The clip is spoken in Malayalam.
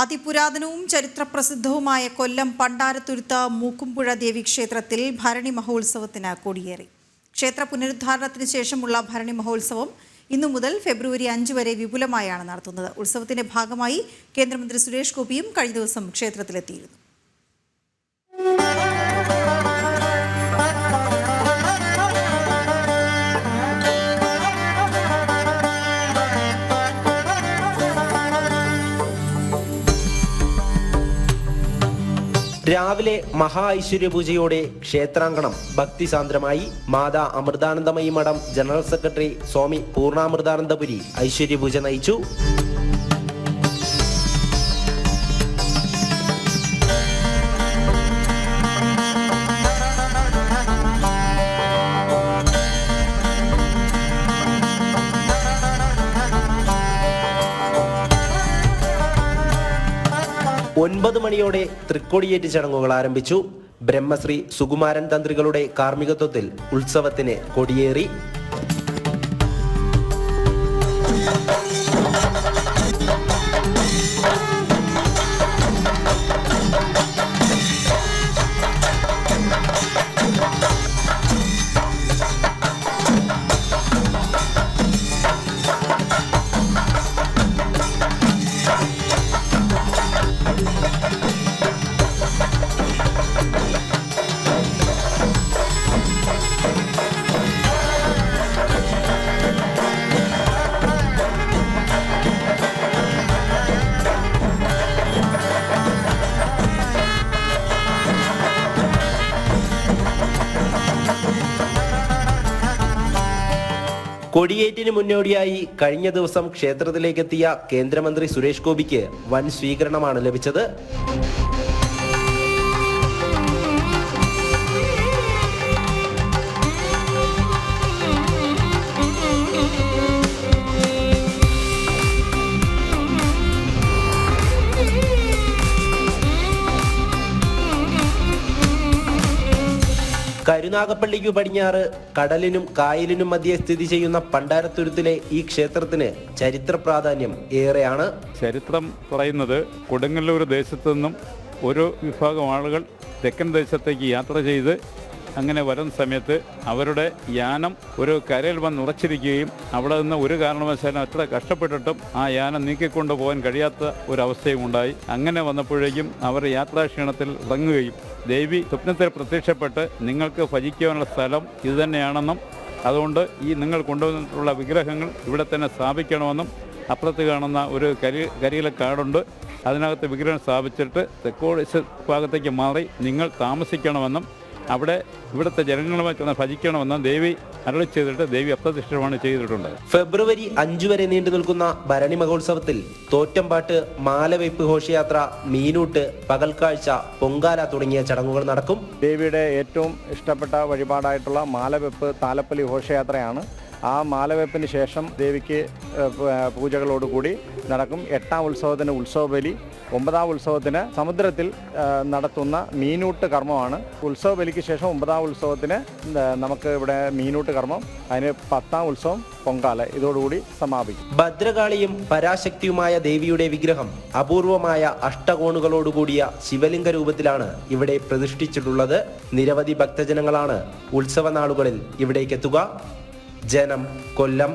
അതിപുരാതനവും ചരിത്രപ്രസിദ്ധവുമായ കൊല്ലം പണ്ടാരത്തുരുത്ത് മൂക്കുംപുഴ ദേവീക്ഷേത്രത്തിൽ ഭരണി മഹോത്സവത്തിന് കൊടിയേറി. ക്ഷേത്ര പുനരുദ്ധാരണത്തിന് ശേഷമുള്ള ഭരണി മഹോത്സവം ഇന്നു മുതൽ ഫെബ്രുവരി 5 വരെ വിപുലമായാണ് നടത്തുന്നത്. ഉത്സവത്തിന്റെ ഭാഗമായി കേന്ദ്രമന്ത്രി സുരേഷ് ഗോപിയും കഴിഞ്ഞ ദിവസം ക്ഷേത്രത്തിലെത്തിയിരുന്നു. രാവിലെ മഹാ ഐശ്വര്യപൂജയോടെ ക്ഷേത്രാങ്കണം ഭക്തിസാന്ദ്രമായി. മാതാ അമൃതാനന്ദമയി മഠം ജനറൽ സെക്രട്ടറി സ്വാമി പൂർണ്ണാമൃതാനന്ദപുരി ഐശ്വര്യപൂജ നയിച്ചു. ഒൻപത് മണിയോടെ തൃക്കൊടിയേറ്റ് ചടങ്ങുകൾ ആരംഭിച്ചു. ബ്രഹ്മശ്രീ സുകുമാരൻ തന്ത്രികളുടെ കാർമ്മികത്വത്തിൽ ഉത്സവത്തിന് കൊടിയേറി. കൊടിയേറ്റിന് മുന്നോടിയായി കഴിഞ്ഞ ദിവസം ക്ഷേത്രത്തിലേക്കെത്തിയ കേന്ദ്രമന്ത്രി സുരേഷ് ഗോപിക്ക് വൻ സ്വീകരണമാണ് ലഭിച്ചത്. കരുനാഗപ്പള്ളിക്കു പടിഞ്ഞാറ് കടലിനും കായലിനും മധ്യേ സ്ഥിതി ചെയ്യുന്ന പണ്ടാരത്തുരുത്തിലെ ഈ ക്ഷേത്രത്തിന് ചരിത്ര പ്രാധാന്യം ഏറെയാണ്. ചരിത്രം പറയുന്നത് കൊടുങ്ങല്ലൂർ ദേശത്തു നിന്നും ഒരു വിഭാഗം ആളുകൾ തെക്കൻ ദേശത്തേക്ക് യാത്ര ചെയ്ത് അങ്ങനെ വരുന്ന സമയത്ത് അവരുടെ യാനം ഒരു കരയിൽ വന്ന് ഉറച്ചിരിക്കുകയും അവിടെ നിന്ന് ഒരു കാരണവശാലും അത്ര കഷ്ടപ്പെട്ടിട്ടും ആ യാനം നീക്കിക്കൊണ്ടു പോകാൻ കഴിയാത്ത ഒരവസ്ഥയും ഉണ്ടായി. അങ്ങനെ വന്നപ്പോഴേക്കും അവർ യാത്രാക്ഷീണത്തിൽ ഇറങ്ങുകയും ദേവി സ്വപ്നത്തിൽ പ്രത്യക്ഷപ്പെട്ട് നിങ്ങൾക്ക് ഭജിക്കാനുള്ള സ്ഥലം ഇതുതന്നെയാണെന്നും അതുകൊണ്ട് ഈ നിങ്ങൾ കൊണ്ടുവന്നിട്ടുള്ള വിഗ്രഹങ്ങൾ ഇവിടെ തന്നെ സ്ഥാപിക്കണമെന്നും അപ്പുറത്ത് കാണുന്ന ഒരു കരിയിലെ കാടുണ്ട്, അതിനകത്ത് വിഗ്രഹം സ്ഥാപിച്ചിട്ട് തെക്കോട് ഭാഗത്തേക്ക് മാറി നിങ്ങൾ താമസിക്കണമെന്നും അവിടെ ഇവിടുത്തെ ജനങ്ങളുമായി ചെന്ന് ഭജിക്കണമെന്ന് ദേവി അരുളി ചെയ്തിട്ട് ദേവി അപ്രത്യക്ഷമാണ് ചെയ്തിട്ടുണ്ട്. ഫെബ്രുവരി 5 വരെ നീണ്ടു നിൽക്കുന്ന ഭരണി മഹോത്സവത്തിൽ തോറ്റംപാട്ട്, മാലവയ്പ് ഘോഷയാത്ര, മീനൂട്ട്, പകൽക്കാഴ്ച, പൊങ്കാല തുടങ്ങിയ ചടങ്ങുകൾ നടക്കും. ദേവിയുടെ ഏറ്റവും ഇഷ്ടപ്പെട്ട വഴിപാടായിട്ടുള്ള മാലവെപ്പ് താലപ്പൊലി ഘോഷയാത്രയാണ്. ആ മാലവെപ്പിന് ശേഷം ദേവിക്ക് പൂജകളോടുകൂടി നടക്കും. 8ാം ഉത്സവത്തിന് ഉത്സവബലി, 9ാം ഉത്സവത്തിന് സമുദ്രത്തിൽ നടത്തുന്ന മീനൂട്ട് കർമ്മമാണ്. ഉത്സവബലിക്ക് ശേഷം 9ാം ഉത്സവത്തിന് നമുക്ക് ഇവിടെ മീനൂട്ട് കർമ്മം, അതിന് 10ാം ഉത്സവം പൊങ്കാല, ഇതോടുകൂടി സമാപിക്കും. ഭദ്രകാളിയും പരാശക്തിയുമായ ദേവിയുടെ വിഗ്രഹം അപൂർവമായ അഷ്ടകോണുകളോടുകൂടിയ ശിവലിംഗ രൂപത്തിലാണ് ഇവിടെ പ്രതിഷ്ഠിച്ചിട്ടുള്ളത്. നിരവധി ഭക്തജനങ്ങളാണ് ഉത്സവ നാളുകളിൽ ഇവിടേക്കെത്തുക. ജനം, കൊല്ലം.